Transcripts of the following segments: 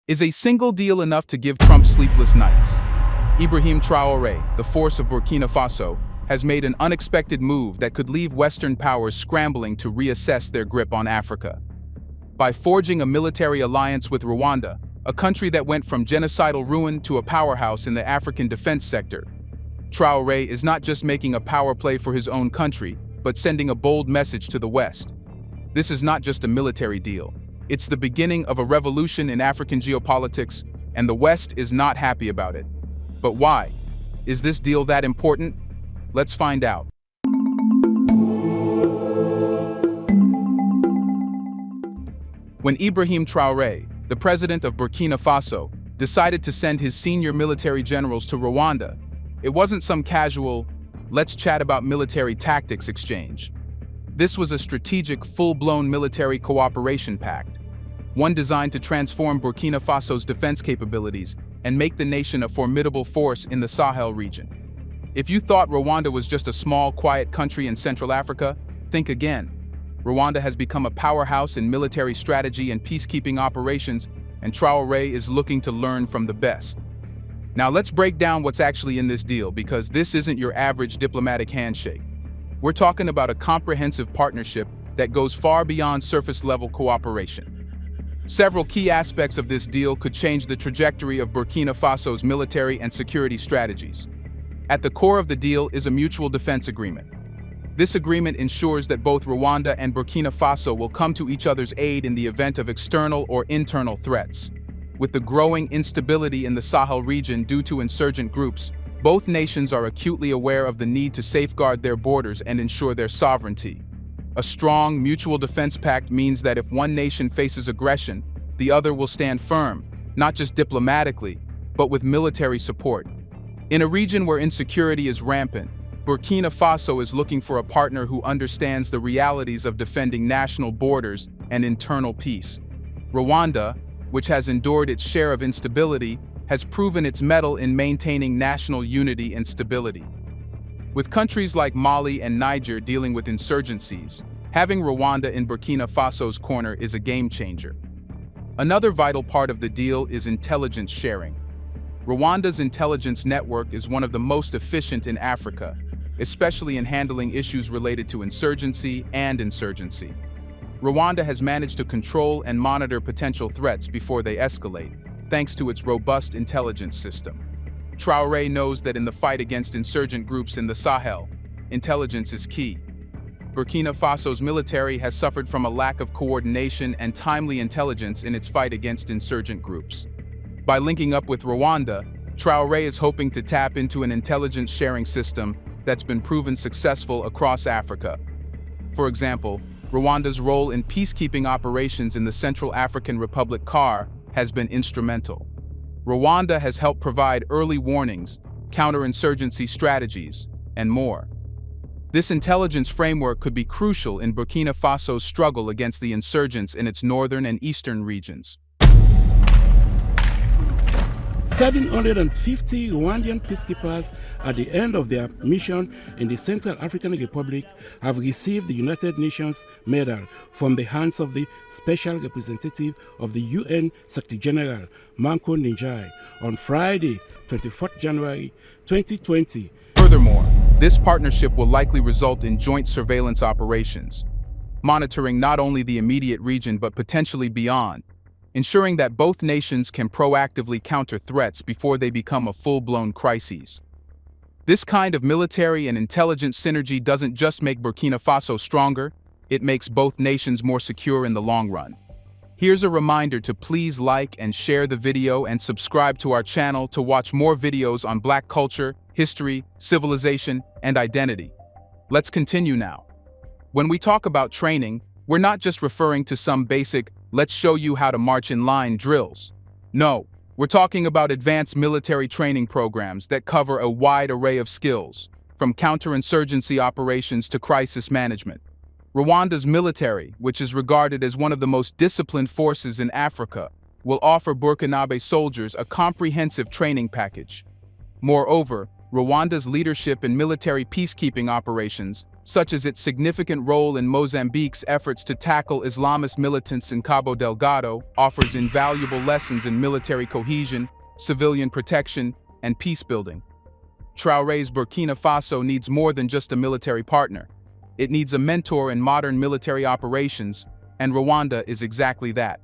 Is a single deal enough to give Trump sleepless nights? Ibrahim Traoré, the force of Burkina Faso, has made an unexpected move that could leave Western powers scrambling to reassess their grip on Africa. By forging a military alliance with Rwanda, a country that went from genocidal ruin to a powerhouse in the African defense sector, Traoré is not just making a power play for his own country, but sending a bold message to the West. This is not just a military deal. It's the beginning of a revolution in African geopolitics, and the West is not happy about it. But why? Is this deal that important? Let's find out. When Ibrahim Traoré, the president of Burkina Faso, decided to send his senior military generals to Rwanda, it wasn't some casual, let's chat about military tactics exchange. This was a strategic, full-blown military cooperation pact, one designed to transform Burkina Faso's defense capabilities and make the nation a formidable force in the Sahel region. If you thought Rwanda was just a small, quiet country in Central Africa, think again. Rwanda has become a powerhouse in military strategy and peacekeeping operations, and Traoré is looking to learn from the best. Now let's break down what's actually in this deal, because this isn't your average diplomatic handshake. We're talking about a comprehensive partnership that goes far beyond surface-level cooperation. Several key aspects of this deal could change the trajectory of Burkina Faso's military and security strategies. At the core of the deal is a mutual defense agreement. This agreement ensures that both Rwanda and Burkina Faso will come to each other's aid in the event of external or internal threats. With the growing instability in the Sahel region due to insurgent groups, both nations are acutely aware of the need to safeguard their borders and ensure their sovereignty. A strong mutual defense pact means that if one nation faces aggression, the other will stand firm, not just diplomatically, but with military support. In a region where insecurity is rampant, Burkina Faso is looking for a partner who understands the realities of defending national borders and internal peace. Rwanda, which has endured its share of instability, has proven its mettle in maintaining national unity and stability. With countries like Mali and Niger dealing with insurgencies, having Rwanda in Burkina Faso's corner is a game changer. Another vital part of the deal is intelligence sharing. Rwanda's intelligence network is one of the most efficient in Africa, especially in handling issues related to insurgency. Rwanda has managed to control and monitor potential threats before they escalate, thanks to its robust intelligence system. Traoré knows that in the fight against insurgent groups in the Sahel, intelligence is key. Burkina Faso's military has suffered from a lack of coordination and timely intelligence in its fight against insurgent groups. By linking up with Rwanda, Traoré is hoping to tap into an intelligence sharing system that's been proven successful across Africa. For example, Rwanda's role in peacekeeping operations in the Central African Republic CAR has been instrumental. Rwanda has helped provide early warnings, counterinsurgency strategies, and more. This intelligence framework could be crucial in Burkina Faso's struggle against the insurgents in its northern and eastern regions. 750 Rwandan peacekeepers at the end of their mission in the Central African Republic have received the United Nations Medal from the hands of the Special Representative of the UN Secretary General, Manko Njai, on Friday, 24th January 2020. Furthermore, this partnership will likely result in joint surveillance operations, monitoring not only the immediate region but potentially beyond, ensuring that both nations can proactively counter threats before they become a full-blown crisis. This kind of military and intelligence synergy doesn't just make Burkina Faso stronger, it makes both nations more secure in the long run. Here's a reminder to please like and share the video and subscribe to our channel to watch more videos on Black culture, history, civilization, and identity. Let's continue now. When we talk about training, we're not just referring to some basic "let's show you how to march in line" drills. No, we're talking about advanced military training programs that cover a wide array of skills, from counterinsurgency operations to crisis management. Rwanda's military, which is regarded as one of the most disciplined forces in Africa, will offer Burkinabe soldiers a comprehensive training package. Moreover, Rwanda's leadership in military peacekeeping operations, such as its significant role in Mozambique's efforts to tackle Islamist militants in Cabo Delgado, offers invaluable lessons in military cohesion, civilian protection, and peace building. Traoré's Burkina Faso needs more than just a military partner. It needs a mentor in modern military operations, and Rwanda is exactly that.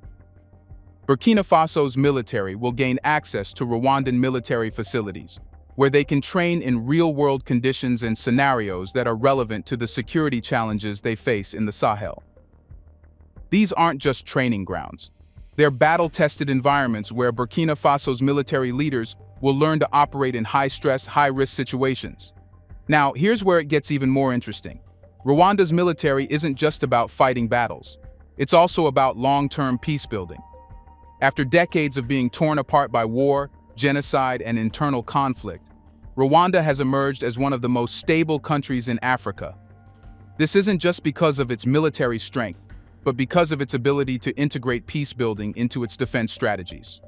Burkina Faso's military will gain access to Rwandan military facilities, where they can train in real-world conditions and scenarios that are relevant to the security challenges they face in the Sahel. These aren't just training grounds. They're battle-tested environments where Burkina Faso's military leaders will learn to operate in high-stress, high-risk situations. Now, here's where it gets even more interesting. Rwanda's military isn't just about fighting battles. It's also about long-term peace building. After decades of being torn apart by war, genocide, and internal conflict, Rwanda has emerged as one of the most stable countries in Africa. This isn't just because of its military strength, but because of its ability to integrate peace building into its defense strategies.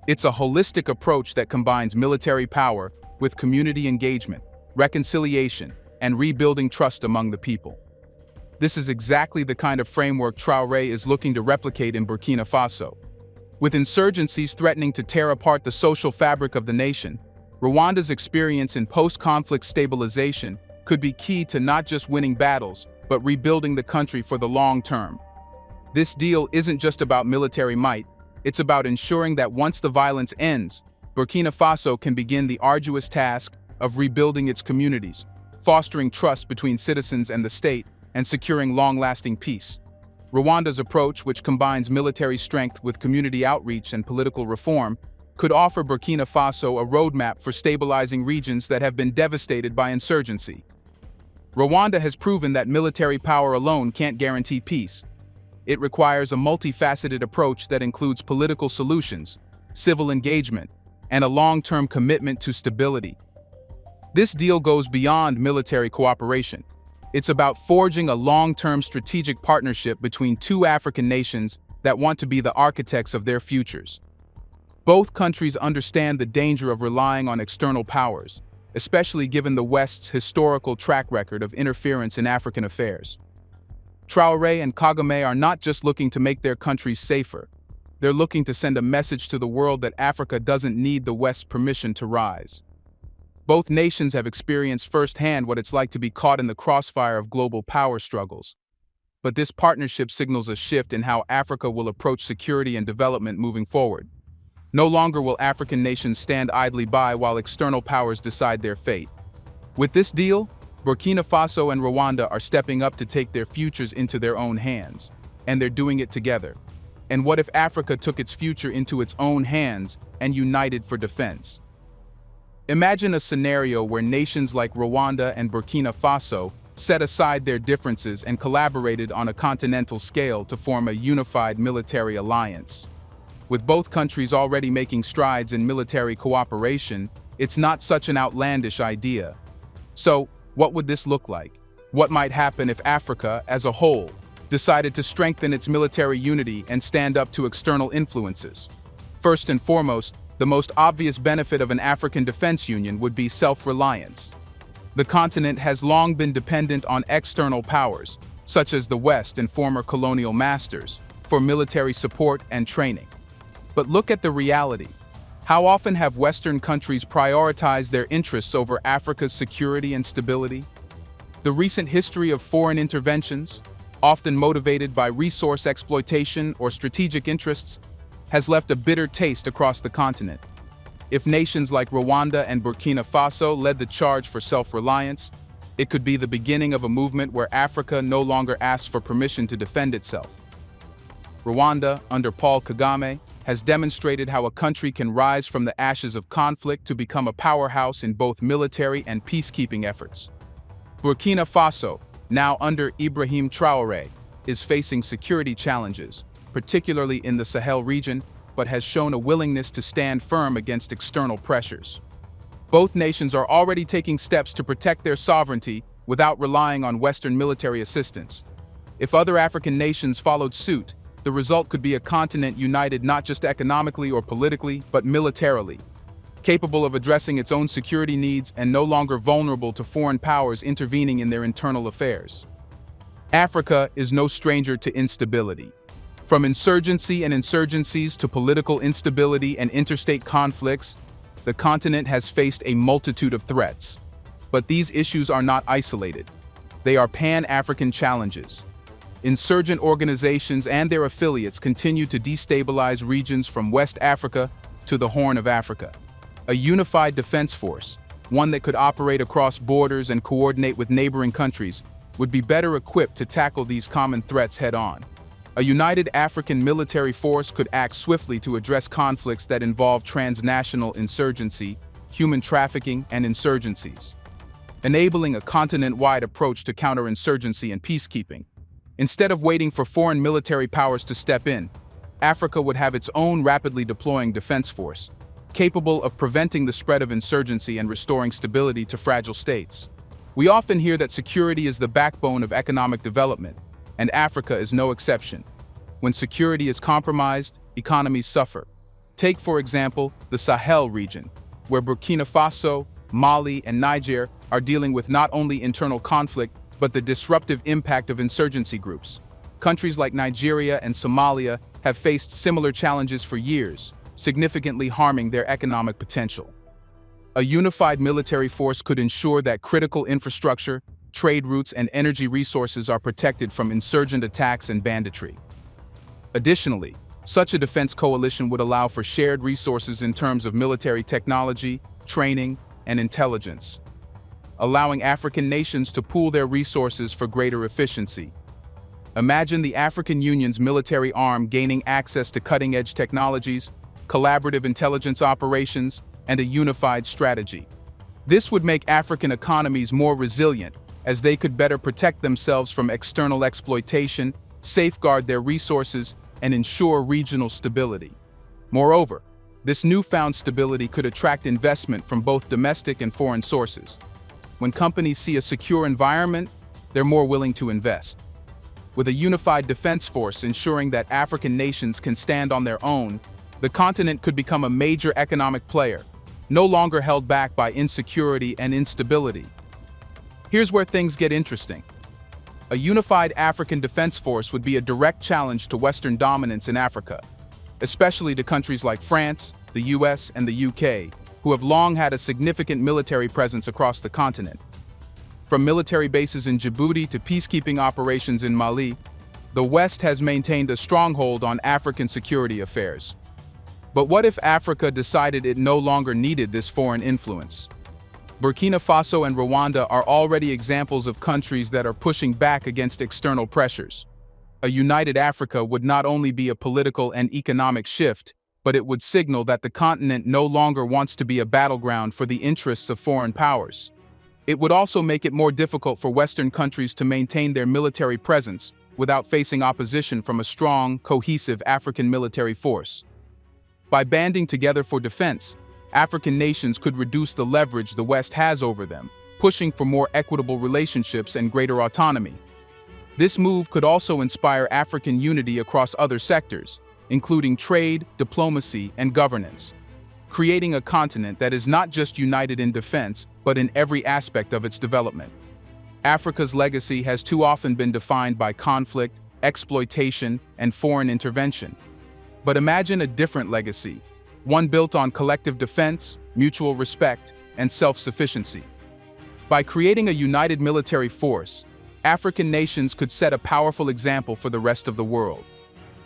It's a holistic approach that combines military power with community engagement, reconciliation, and rebuilding trust among the people. This is exactly the kind of framework Traoré is looking to replicate in Burkina Faso. With insurgencies threatening to tear apart the social fabric of the nation, Rwanda's experience in post-conflict stabilization could be key to not just winning battles, but rebuilding the country for the long term. This deal isn't just about military might, it's about ensuring that once the violence ends, Burkina Faso can begin the arduous task of rebuilding its communities, fostering trust between citizens and the state, and securing long-lasting peace. Rwanda's approach, which combines military strength with community outreach and political reform, could offer Burkina Faso a roadmap for stabilizing regions that have been devastated by insurgency. Rwanda has proven that military power alone can't guarantee peace. It requires a multifaceted approach that includes political solutions, civil engagement, and a long-term commitment to stability. This deal goes beyond military cooperation. It's about forging a long-term strategic partnership between two African nations that want to be the architects of their futures. Both countries understand the danger of relying on external powers, especially given the West's historical track record of interference in African affairs. Traoré and Kagame are not just looking to make their countries safer. They're looking to send a message to the world that Africa doesn't need the West's permission to rise. Both nations have experienced firsthand what it's like to be caught in the crossfire of global power struggles. But this partnership signals a shift in how Africa will approach security and development moving forward. No longer will African nations stand idly by while external powers decide their fate. With this deal, Burkina Faso and Rwanda are stepping up to take their futures into their own hands, and they're doing it together. And what if Africa took its future into its own hands and united for defense? Imagine a scenario where nations like Rwanda and Burkina Faso set aside their differences and collaborated on a continental scale to form a unified military alliance. With both countries already making strides in military cooperation, it's not such an outlandish idea. So, what would this look like? What might happen if Africa, as a whole, decided to strengthen its military unity and stand up to external influences? First and foremost, the most obvious benefit of an African defense union would be self-reliance. The continent has long been dependent on external powers, such as the West and former colonial masters, for military support and training. But look at the reality. How often have Western countries prioritized their interests over Africa's security and stability? The recent history of foreign interventions, often motivated by resource exploitation or strategic interests, has left a bitter taste across the continent. If nations like Rwanda and Burkina Faso led the charge for self-reliance, it could be the beginning of a movement where Africa no longer asks for permission to defend itself. Rwanda, under Paul Kagame, has demonstrated how a country can rise from the ashes of conflict to become a powerhouse in both military and peacekeeping efforts. Burkina Faso, now under Ibrahim Traoré, is facing security challenges, particularly in the Sahel region, but has shown a willingness to stand firm against external pressures. Both nations are already taking steps to protect their sovereignty without relying on Western military assistance. If other African nations followed suit, the result could be a continent united not just economically or politically, but militarily. capable of addressing its own security needs and no longer vulnerable to foreign powers intervening in their internal affairs. Africa is no stranger to instability. From insurgency and insurgencies to political instability and interstate conflicts, the continent has faced a multitude of threats. But these issues are not isolated. They are Pan-African challenges. Insurgent organizations and their affiliates continue to destabilize regions from West Africa to the Horn of Africa. A unified defense force, one that could operate across borders and coordinate with neighboring countries, would be better equipped to tackle these common threats head-on. A united African military force could act swiftly to address conflicts that involve transnational insurgency, human trafficking, and insurgencies, enabling a continent-wide approach to counterinsurgency and peacekeeping. Instead of waiting for foreign military powers to step in, Africa would have its own rapidly deploying defense force, capable of preventing the spread of insurgency and restoring stability to fragile states. We often hear that security is the backbone of economic development, and Africa is no exception. When security is compromised, economies suffer. Take, for example, the Sahel region, where Burkina Faso, Mali, and Niger are dealing with not only internal conflict, but the disruptive impact of insurgency groups. Countries like Nigeria and Somalia have faced similar challenges for years, significantly harming their economic potential. A unified military force could ensure that critical infrastructure, trade routes, and energy resources are protected from insurgent attacks and banditry. Additionally, such a defense coalition would allow for shared resources in terms of military technology, training, and intelligence, allowing African nations to pool their resources for greater efficiency. Imagine the African Union's military arm gaining access to cutting-edge technologies, collaborative intelligence operations, and a unified strategy. This would make African economies more resilient, as they could better protect themselves from external exploitation, safeguard their resources, and ensure regional stability. Moreover, this newfound stability could attract investment from both domestic and foreign sources. When companies see a secure environment, they're more willing to invest. With a unified defense force ensuring that African nations can stand on their own, the continent could become a major economic player, no longer held back by insecurity and instability. Here's where things get interesting. A unified African defense force would be a direct challenge to Western dominance in Africa, especially to countries like France, the US, and the UK, who have long had a significant military presence across the continent. From military bases in Djibouti to peacekeeping operations in Mali, the West has maintained a stronghold on African security affairs. But what if Africa decided it no longer needed this foreign influence? Burkina Faso and Rwanda are already examples of countries that are pushing back against external pressures. A united Africa would not only be a political and economic shift, but it would signal that the continent no longer wants to be a battleground for the interests of foreign powers. It would also make it more difficult for Western countries to maintain their military presence without facing opposition from a strong, cohesive African military force. By banding together for defense, African nations could reduce the leverage the West has over them, pushing for more equitable relationships and greater autonomy. This move could also inspire African unity across other sectors, including trade, diplomacy, and governance, creating a continent that is not just united in defense, but in every aspect of its development. Africa's legacy has too often been defined by conflict, exploitation, and foreign intervention. But imagine a different legacy, one built on collective defense, mutual respect, and self-sufficiency. By creating a united military force, African nations could set a powerful example for the rest of the world.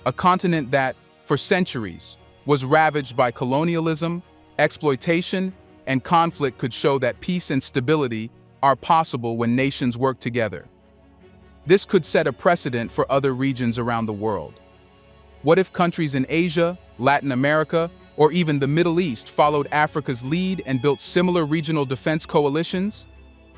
A continent that, for centuries, was ravaged by colonialism, exploitation, and conflict could show that peace and stability are possible when nations work together. This could set a precedent for other regions around the world. What if countries in Asia, Latin America, or even the Middle East followed Africa's lead and built similar regional defense coalitions?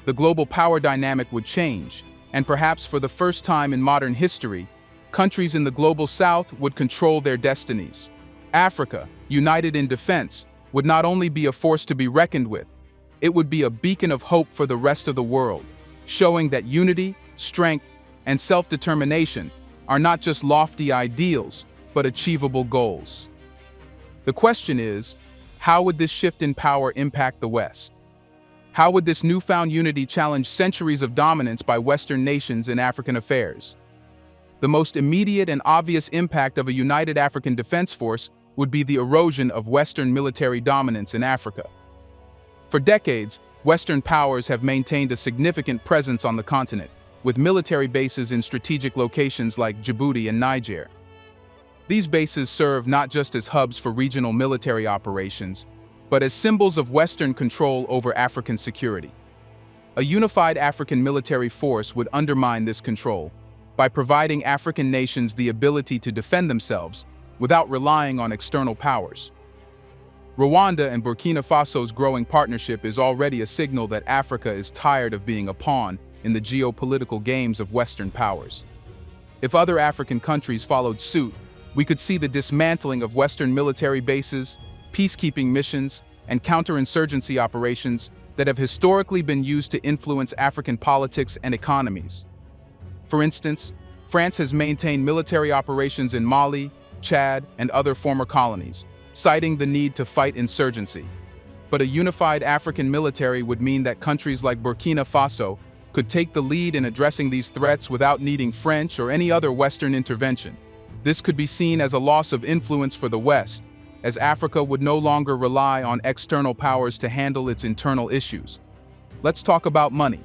The global power dynamic would change, and perhaps for the first time in modern history, countries in the global south would control their destinies. Africa, united in defense, would not only be a force to be reckoned with, it would be a beacon of hope for the rest of the world, showing that unity, strength, and self-determination are not just lofty ideals, but achievable goals. The question is, How would this shift in power impact the West? How would this newfound unity challenge centuries of dominance by Western nations in African affairs? The most immediate and obvious impact of a united African defense force would be the erosion of Western military dominance in Africa. For decades, Western powers have maintained a significant presence on the continent, with military bases in strategic locations like Djibouti and Niger. These bases serve not just as hubs for regional military operations, but as symbols of Western control over African security. A unified African military force would undermine this control by providing African nations the ability to defend themselves without relying on external powers. Rwanda and Burkina Faso's growing partnership is already a signal that Africa is tired of being a pawn in the geopolitical games of Western powers. If other African countries followed suit, we could see the dismantling of Western military bases, peacekeeping missions, and counterinsurgency operations that have historically been used to influence African politics and economies. For instance, France has maintained military operations in Mali, Chad, and other former colonies, citing the need to fight insurgency. But a unified African military would mean that countries like Burkina Faso could take the lead in addressing these threats without needing French or any other Western intervention. This could be seen as a loss of influence for the West, as Africa would no longer rely on external powers to handle its internal issues. Let's talk about money.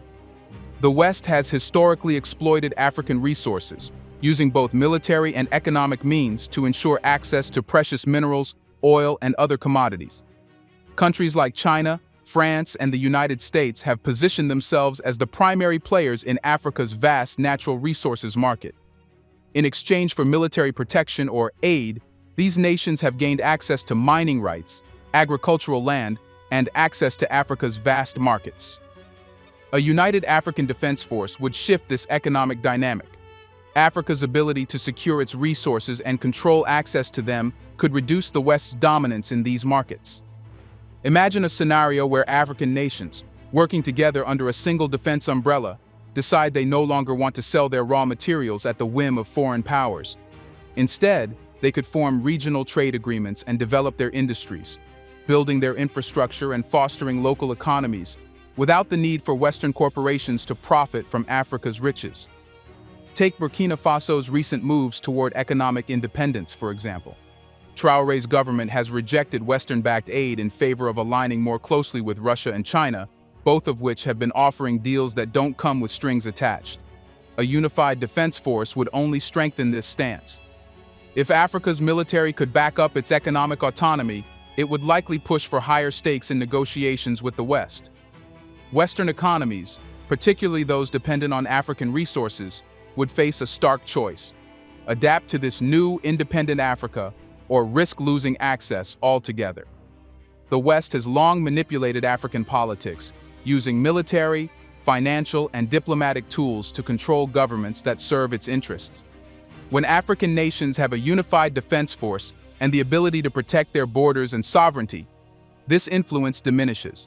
The West has historically exploited African resources, using both military and economic means to ensure access to precious minerals, oil, and other commodities. Countries like China, France, and the United States have positioned themselves as the primary players in Africa's vast natural resources market. In exchange for military protection or aid, these nations have gained access to mining rights, agricultural land, and access to Africa's vast markets. A united African defense force would shift this economic dynamic. Africa's ability to secure its resources and control access to them could reduce the West's dominance in these markets. Imagine a scenario where African nations, working together under a single defense umbrella, decide they no longer want to sell their raw materials at the whim of foreign powers. Instead, they could form regional trade agreements and develop their industries, building their infrastructure and fostering local economies, without the need for Western corporations to profit from Africa's riches. Take Burkina Faso's recent moves toward economic independence, for example. Traoré's government has rejected Western-backed aid in favor of aligning more closely with Russia and China, both of which have been offering deals that don't come with strings attached. A unified defense force would only strengthen this stance. If Africa's military could back up its economic autonomy, it would likely push for higher stakes in negotiations with the West. Western economies, particularly those dependent on African resources, would face a stark choice: adapt to this new, independent Africa, or risk losing access altogether. The West has long manipulated African politics, using military, financial, and diplomatic tools to control governments that serve its interests. When African nations have a unified defense force and the ability to protect their borders and sovereignty, this influence diminishes.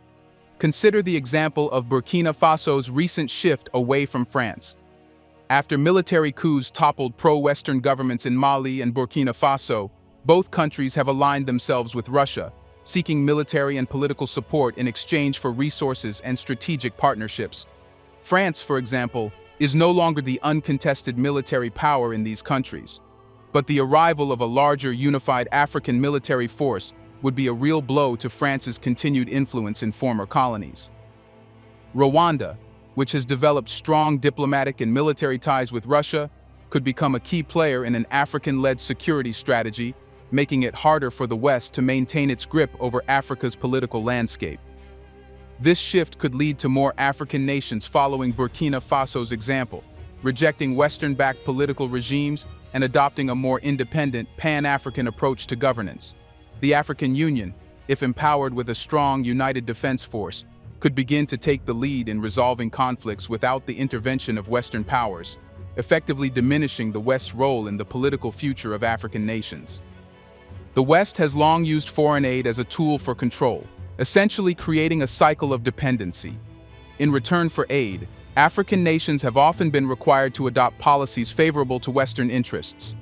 Consider the example of Burkina Faso's recent shift away from France. After military coups toppled pro-Western governments in Mali and Burkina Faso, both countries have aligned themselves with Russia, seeking military and political support in exchange for resources and strategic partnerships. France, for example, is no longer the uncontested military power in these countries. But the arrival of a larger unified African military force would be a real blow to France's continued influence in former colonies. Rwanda, which has developed strong diplomatic and military ties with Russia, could become a key player in an African-led security strategy, making it harder for the West to maintain its grip over Africa's political landscape. This shift could lead to more African nations following Burkina Faso's example, rejecting Western-backed political regimes and adopting a more independent, pan-African approach to governance. The African Union, if empowered with a strong, united defense force, could begin to take the lead in resolving conflicts without the intervention of Western powers, effectively diminishing the West's role in the political future of African nations. The West has long used foreign aid as a tool for control, essentially creating a cycle of dependency. In return for aid, African nations have often been required to adopt policies favorable to Western interests.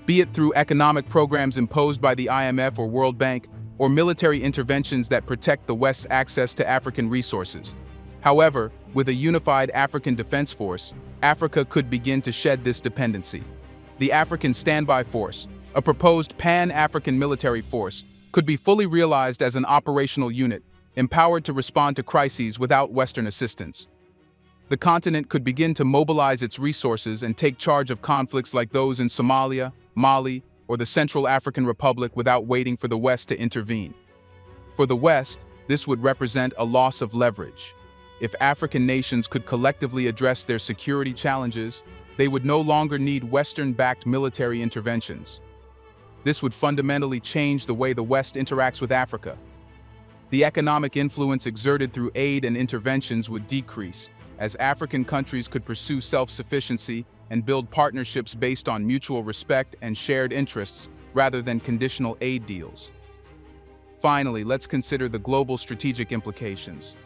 Be it through economic programs imposed by the IMF or World Bank, or military interventions that protect the West's access to African resources. However, with a unified African defense force, Africa could begin to shed this dependency. The African Standby Force, a proposed pan-African military force, could be fully realized as an operational unit, empowered to respond to crises without Western assistance. The continent could begin to mobilize its resources and take charge of conflicts like those in Somalia, Mali, or the Central African Republic without waiting for the West to intervene. For the West, this would represent a loss of leverage. If African nations could collectively address their security challenges, they would no longer need Western-backed military interventions. This would fundamentally change the way the West interacts with Africa. The economic influence exerted through aid and interventions would decrease, as African countries could pursue self-sufficiency and build partnerships based on mutual respect and shared interests rather than conditional aid deals. Finally, let's consider the global strategic implications.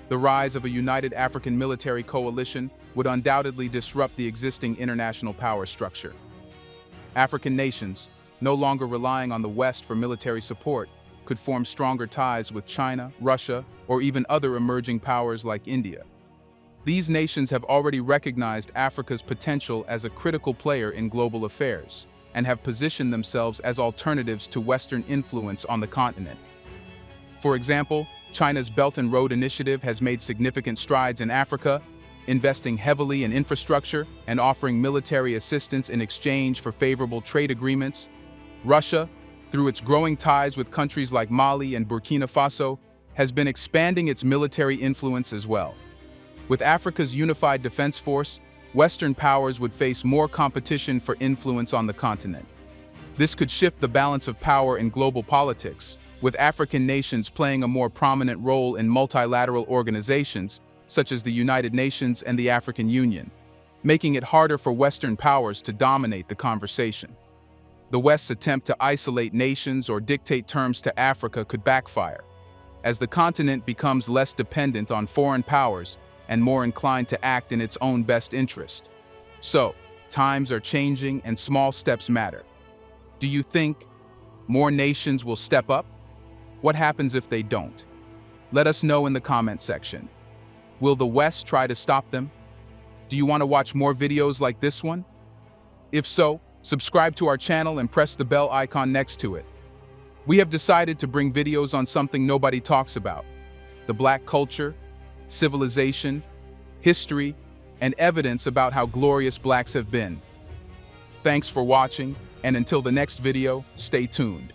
The rise of a united African military coalition would undoubtedly disrupt the existing international power structure. African nations, no longer relying on the West for military support, could form stronger ties with China, Russia, or even other emerging powers like India. These nations have already recognized Africa's potential as a critical player in global affairs and have positioned themselves as alternatives to Western influence on the continent. For example, China's Belt and Road Initiative has made significant strides in Africa, investing heavily in infrastructure and offering military assistance in exchange for favorable trade agreements. Russia, through its growing ties with countries like Mali and Burkina Faso, has been expanding its military influence as well. With Africa's unified defense force, Western powers would face more competition for influence on the continent. This could shift the balance of power in global politics, with African nations playing a more prominent role in multilateral organizations, such as the United Nations and the African Union, making it harder for Western powers to dominate the conversation. The West's attempt to isolate nations or dictate terms to Africa could backfire. As the continent becomes less dependent on foreign powers and more inclined to act in its own best interest. So, times are changing and small steps matter. Do you think more nations will step up? What happens if they don't? Let us know in the comment section. Will the West try to stop them? Do you want to watch more videos like this one? If so, subscribe to our channel and press the bell icon next to it. We have decided to bring videos on something nobody talks about: the Black culture, civilization, history, and evidence about how glorious Blacks have been. Thanks for watching, and until the next video, stay tuned.